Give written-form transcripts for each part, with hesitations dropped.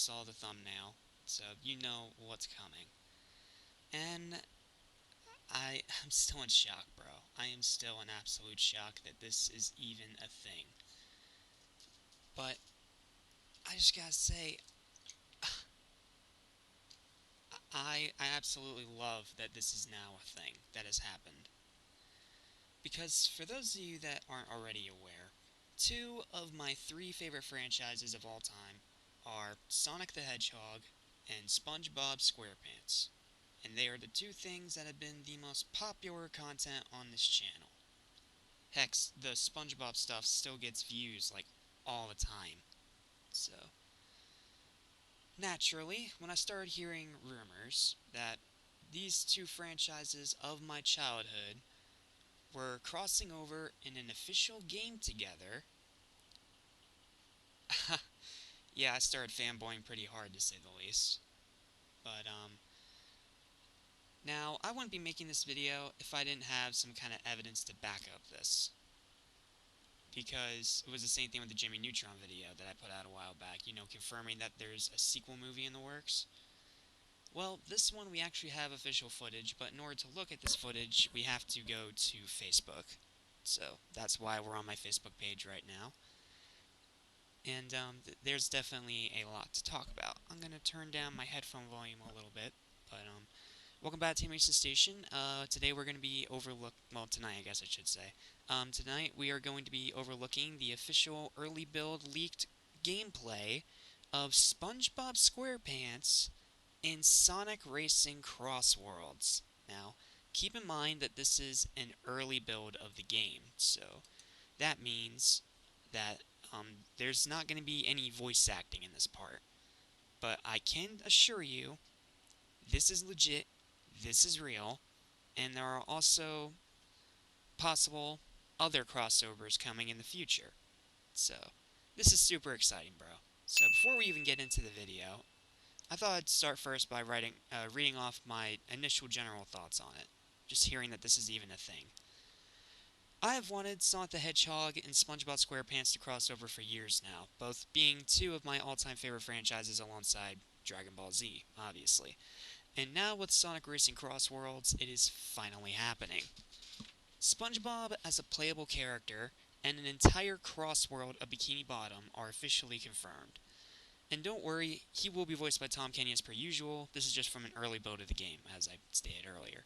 saw the thumbnail, so you know what's coming. And I'm still in shock, bro. I am still in absolute shock that this is even a thing. But I just gotta say, I absolutely love that this is now a thing that has happened. Because for those of you that aren't already aware, two of my three favorite franchises of all time are Sonic the Hedgehog and SpongeBob SquarePants. And they are the two things that have been the most popular content on this channel. Heck, the SpongeBob stuff still gets views, like, all the time. So, naturally, when I started hearing rumors that these two franchises of my childhood were crossing over in an official game together, yeah, I started fanboying pretty hard, to say the least. But, now, I wouldn't be making this video if I didn't have some kind of evidence to back up this. Because it was the same thing with the Jimmy Neutron video that I put out a while back, you know, confirming that there's a sequel movie in the works. Well, this one we actually have official footage, but in order to look at this footage, we have to go to Facebook. So, that's why we're on my Facebook page right now. And, there's definitely a lot to talk about. I'm gonna turn down my headphone volume a little bit, but, welcome back to TMNT Station. Today we're going to be well, tonight I guess I should say. Tonight we are going to be overlooking the official early build leaked gameplay of SpongeBob SquarePants in Sonic Racing Crossworlds. Now, keep in mind that this is an early build of the game, so that means that there's not going to be any voice acting in this part. But I can assure you, this is legit. This is real, and there are also possible other crossovers coming in the future. So, this is super exciting, bro. So, before we even get into the video, I thought I'd start first by reading off my initial general thoughts on it, just hearing that this is even a thing. I have wanted Sonic the Hedgehog and SpongeBob SquarePants to cross over for years now, both being two of my all-time favorite franchises alongside Dragon Ball Z, obviously. And now with Sonic Racing Crossworlds, it is finally happening. SpongeBob as a playable character and an entire Crossworld of Bikini Bottom are officially confirmed. And don't worry, he will be voiced by Tom Kenny as per usual. This is just from an early build of the game, as I stated earlier.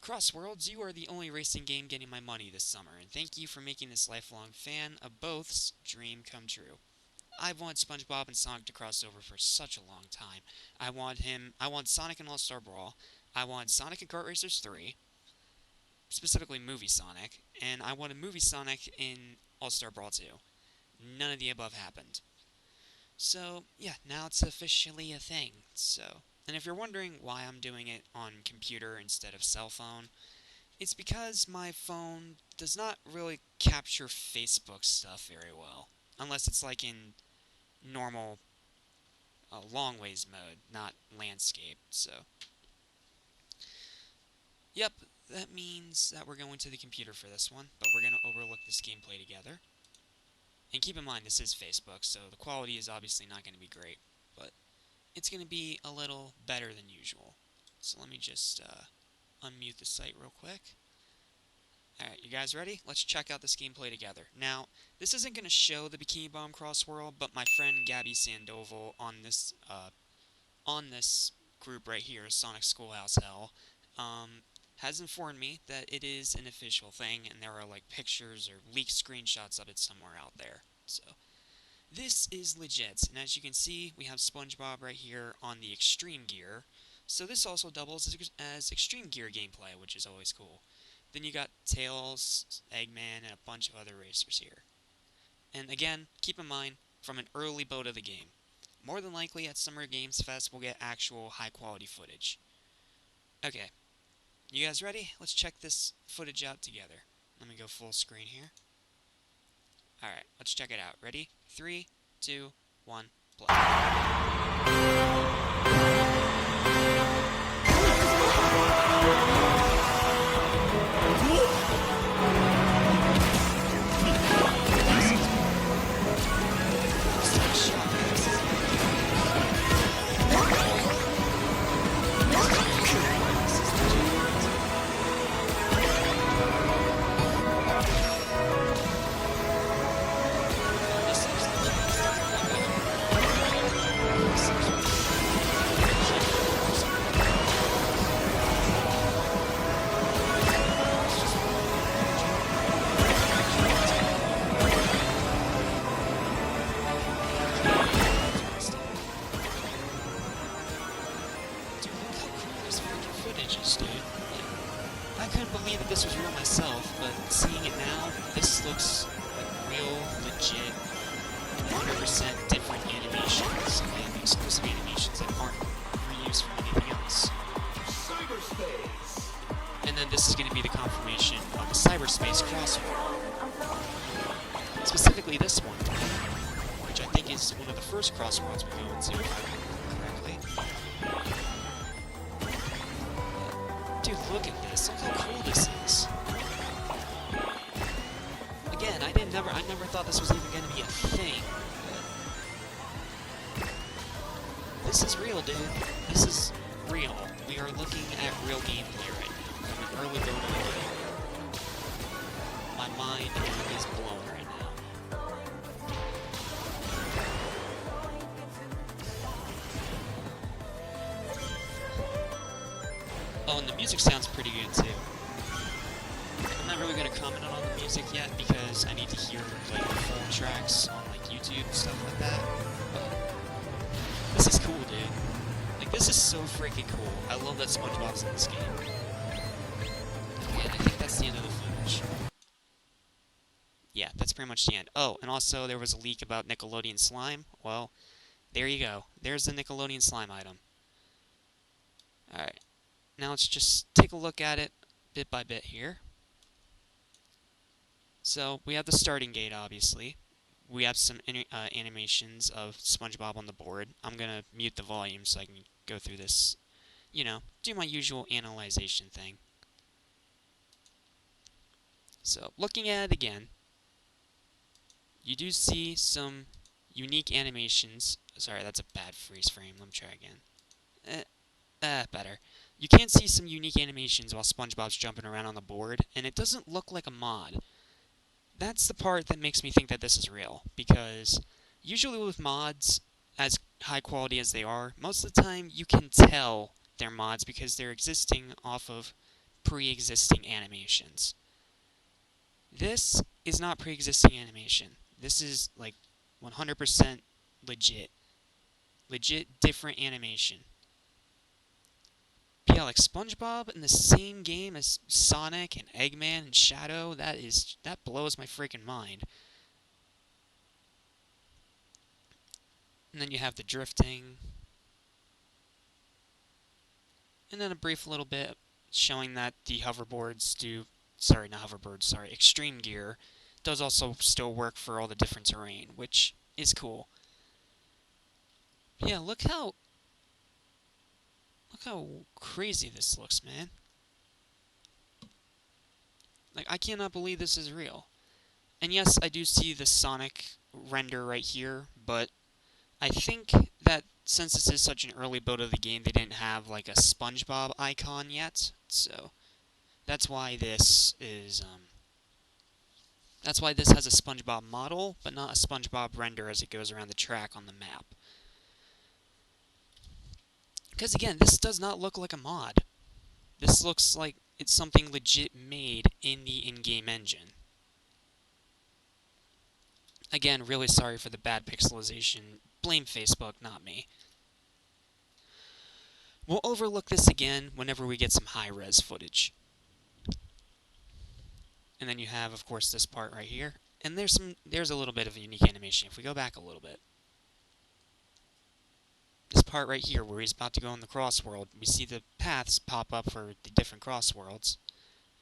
Crossworlds, you are the only racing game getting my money this summer, and thank you for making this lifelong fan of both's dream come true. I've wanted SpongeBob and Sonic to cross over for such a long time. I want Sonic in All-Star Brawl, I want Sonic in Kart Racers 3, specifically Movie Sonic, and I wanted Movie Sonic in All-Star Brawl 2. None of the above happened. So, yeah, now it's officially a thing, so. And if you're wondering why I'm doing it on computer instead of cell phone, it's because my phone does not really capture Facebook stuff very well. Unless it's like in normal long ways mode, not landscape, so. Yep, that means that we're going to the computer for this one, but we're going to overlook this gameplay together. And keep in mind, this is Facebook, so the quality is obviously not going to be great, but it's going to be a little better than usual. So let me just unmute the site real quick. Alright, you guys ready? Let's check out this gameplay together. Now, this isn't going to show the Bikini Bomb Crossworld, but my friend Gabby Sandoval on this group right here, Sonic Schoolhouse Hell, has informed me that it is an official thing, and there are like pictures or leaked screenshots of it somewhere out there. So, this is legit, and as you can see, we have SpongeBob right here on the Extreme Gear. So this also doubles as Extreme Gear gameplay, which is always cool. Then you got Tails, Eggman, and a bunch of other racers here. And again, keep in mind, from an early build of the game. More than likely, at Summer Games Fest, we'll get actual high-quality footage. Okay, you guys ready? Let's check this footage out together. Let me go full screen here. Alright, let's check it out. Ready? 3, 2, 1, play. 100% different animations and exclusive animations that aren't reused from anything else. Cyberspace. And then this is going to be the confirmation of the cyberspace crossworld. Specifically this one, which I think is one of the first crossworlds we go into, if I remember correctly. Dude, look at this. Look how cool this is. Again, I never thought this was even going to be a thing. This is real, dude. This is real. We are looking at real gameplay right now. I'm an early bird of the game. My mind is blown right now. Oh, and the music sounds pretty good, too. I'm not really going to comment on the music yet, because I need to hear, like, the full tracks on, like, YouTube and stuff like that. But this is cool, dude. Like, this is so freaking cool. I love that SpongeBob's in this game. And I think that's the end of the footage. Yeah, that's pretty much the end. Oh, and also there was a leak about Nickelodeon Slime. Well, there you go. There's the Nickelodeon Slime item. Alright. Now let's just take a look at it bit by bit here. So, we have the starting gate, obviously. We have some animations of SpongeBob on the board. I'm going to mute the volume so I can go through this, you know, do my usual analyzation thing. So, looking at it again, you do see some unique animations. Sorry, that's a bad freeze frame. Let me try again. Better. You can see some unique animations while SpongeBob's jumping around on the board, and it doesn't look like a mod. That's the part that makes me think that this is real, because usually with mods, as high quality as they are, most of the time you can tell they're mods because they're existing off of pre-existing animations. This is not pre-existing animation. This is, like, 100% legit. Legit different animation. But yeah, like SpongeBob in the same game as Sonic and Eggman and Shadow, that blows my freaking mind. And then you have the drifting. And then a brief little bit showing that the hoverboards do... Sorry, not hoverboards, sorry. Extreme Gear does also still work for all the different terrain, which is cool. But yeah, look how crazy this looks, man. Like, I cannot believe this is real. And yes, I do see the Sonic render right here, but I think that since this is such an early build of the game, they didn't have, like, a SpongeBob icon yet, so that's why this is, that's why this has a SpongeBob model, but not a SpongeBob render as it goes around the track on the map. Because again, this does not look like a mod. This looks like it's something legit made in the in-game engine. Again, really sorry for the bad pixelization. Blame Facebook, not me. We'll overlook this again whenever we get some high-res footage. And then you have, of course, this part right here. And there's a little bit of a unique animation. If we go back a little bit. This part right here where he's about to go in the crossworld, we see the paths pop up for the different crossworlds.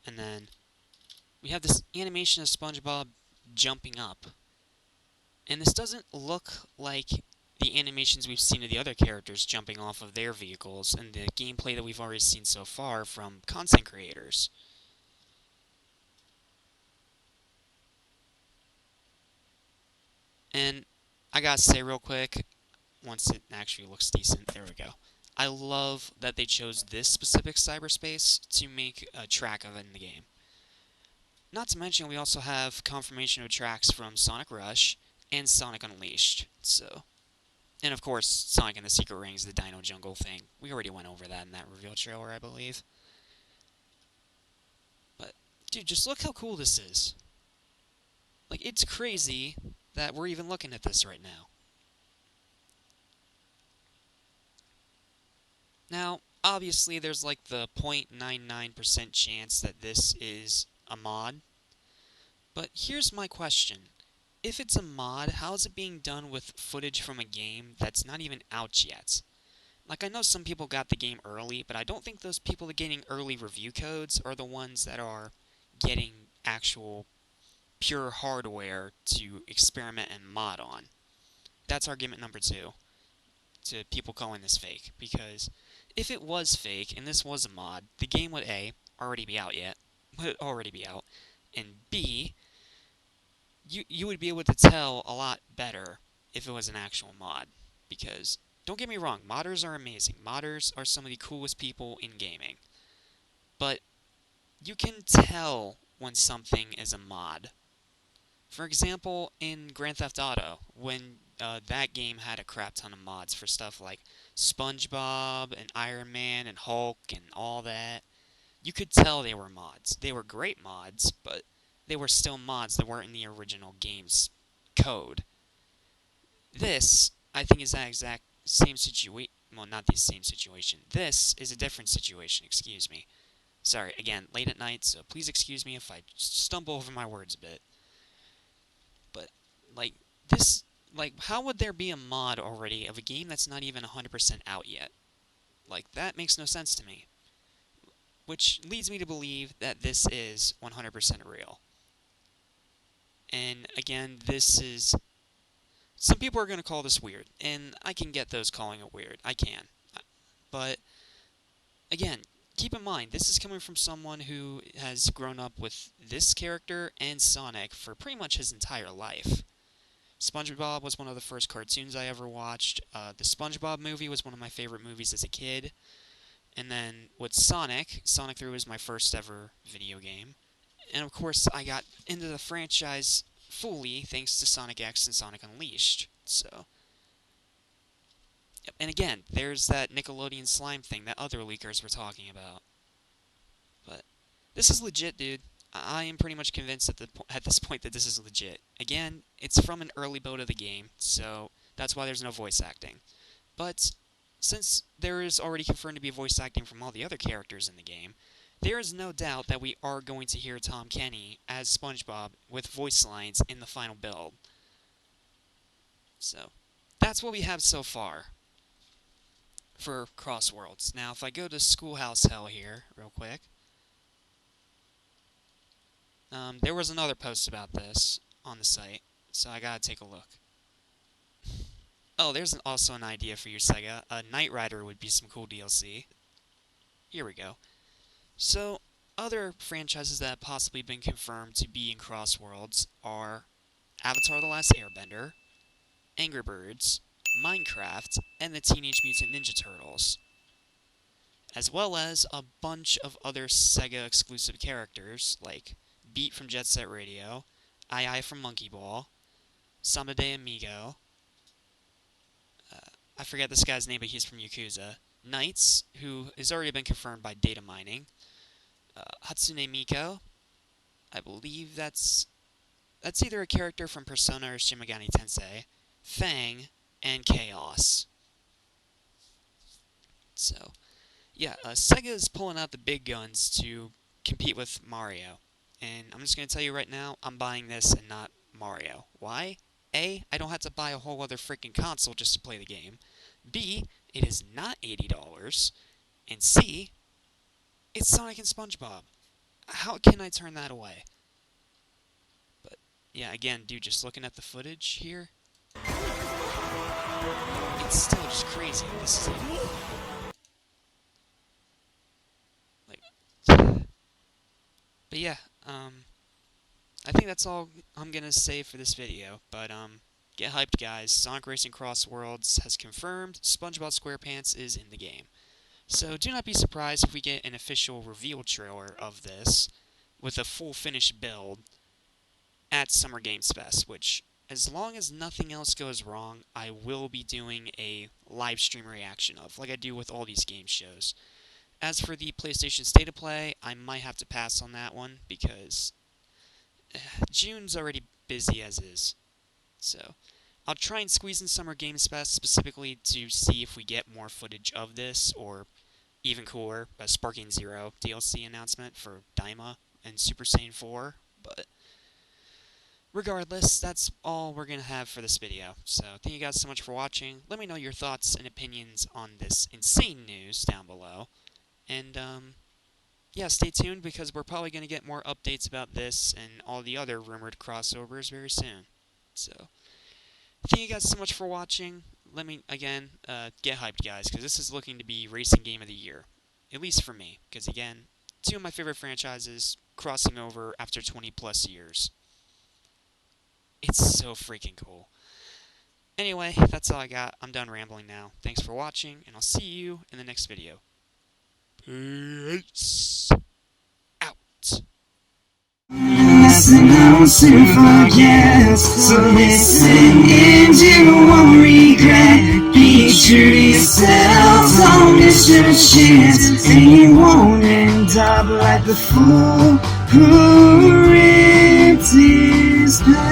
And then we have this animation of SpongeBob jumping up. And this doesn't look like the animations we've seen of the other characters jumping off of their vehicles and the gameplay that we've already seen so far from content creators. And I gotta say real quick, once it actually looks decent, there we go. I love that they chose this specific cyberspace to make a track of it in the game. Not to mention, we also have confirmation of tracks from Sonic Rush and Sonic Unleashed, so... And of course, Sonic and the Secret Rings, the Dino Jungle thing. We already went over that in that reveal trailer, I believe. But, dude, just look how cool this is. Like, it's crazy that we're even looking at this right now. Now, obviously, there's like the 0.99% chance that this is a mod. But here's my question. if it's a mod, how is it being done with footage from a game that's not even out yet? Like, I know some people got the game early, but I don't think those people that are getting early review codes are the ones that are getting actual pure hardware to experiment and mod on. That's argument number two to people calling this fake, because if it was fake and this was a mod, the game would A, already be out yet, would already be out, and B, you would be able to tell a lot better if it was an actual mod. Because, don't get me wrong, modders are amazing. Modders are some of the coolest people in gaming. But you can tell when something is a mod. For example, in Grand Theft Auto, when that game had a crap ton of mods for stuff like SpongeBob and Iron Man and Hulk and all that, you could tell they were mods. They were great mods, but they were still mods that weren't in the original game's code. This, I think, is that exact same situation. Well, not the same situation. This is a different situation, excuse me. Sorry, again, late at night, so please excuse me if I stumble over my words a bit. But, like, this, like, how would there be a mod already of a game that's not even 100% out yet? Like, that makes no sense to me. Which leads me to believe that this is 100% real. And, again, this is... Some people are going to call this weird, and I can get those calling it weird. I can. But, again, keep in mind, this is coming from someone who has grown up with this character and Sonic for pretty much his entire life. SpongeBob was one of the first cartoons I ever watched. The SpongeBob movie was one of my favorite movies as a kid. And then with Sonic, Sonic 3 was my first ever video game. And of course, I got into the franchise fully thanks to Sonic X and Sonic Unleashed. So, yep. And again, there's that Nickelodeon slime thing that other leakers were talking about. But this is legit, dude. I am pretty much convinced at this point that this is legit. Again, it's from an early build of the game, so that's why there's no voice acting. But since there is already confirmed to be voice acting from all the other characters in the game, there is no doubt that we are going to hear Tom Kenny as SpongeBob with voice lines in the final build. So, that's what we have so far for Crossworlds. Now, if I go to Schoolhouse Hell here, real quick, there was another post about this on the site, so I gotta take a look. Oh, there's also an idea for you, Sega. A Knight Rider would be some cool DLC. Here we go. So, other franchises that have possibly been confirmed to be in Crossworlds are Avatar The Last Airbender, Angry Birds, Minecraft, and the Teenage Mutant Ninja Turtles, as well as a bunch of other Sega exclusive characters like Beat from Jet Set Radio, Ai from Monkey Ball, Samba de Amigo, I forget this guy's name, but he's from Yakuza, Knights, who has already been confirmed by data mining, Hatsune Miku, I believe that's either a character from Persona or Shin Megami Tensei, Fang, and Chaos. So, yeah, Sega is pulling out the big guns to compete with Mario. And I'm just going to tell you right now, I'm buying this and not Mario. Why? A, I don't have to buy a whole other freaking console just to play the game. B, it is not $80. And C, it's Sonic and SpongeBob. How can I turn that away? But, yeah, again, dude, just looking at the footage here, it's still just crazy. This is like but yeah, I think that's all I'm gonna say for this video. But get hyped, guys! Sonic Racing Crossworlds has confirmed SpongeBob SquarePants is in the game. So do not be surprised if we get an official reveal trailer of this with a full finished build at Summer Games Fest, which, as long as nothing else goes wrong, I will be doing a live stream reaction of, like I do with all these game shows. As for the PlayStation State of Play, I might have to pass on that one, because June's already busy as is. So, I'll try and squeeze in Summer Games Fest specifically to see if we get more footage of this, or even cooler, a Sparking Zero DLC announcement for Daima and Super Saiyan 4, but regardless, that's all we're going to have for this video. So thank you guys so much for watching. Let me know your thoughts and opinions on this insane news down below. And, yeah, stay tuned because we're probably going to get more updates about this and all the other rumored crossovers very soon. So, thank you guys so much for watching. Let me, again, get hyped, guys, because this is looking to be Racing Game of the Year. At least for me, because, again, two of my favorite franchises crossing over after 20-plus years. It's so freaking cool. Anyway, that's all I got. I'm done rambling now. Thanks for watching, and I'll see you in the next video. Peace out. Lesson I'll soon forget. So listen and you won't regret. Be true to yourself, don't miss your chance, and you won't end up like the fool who ripped his pants.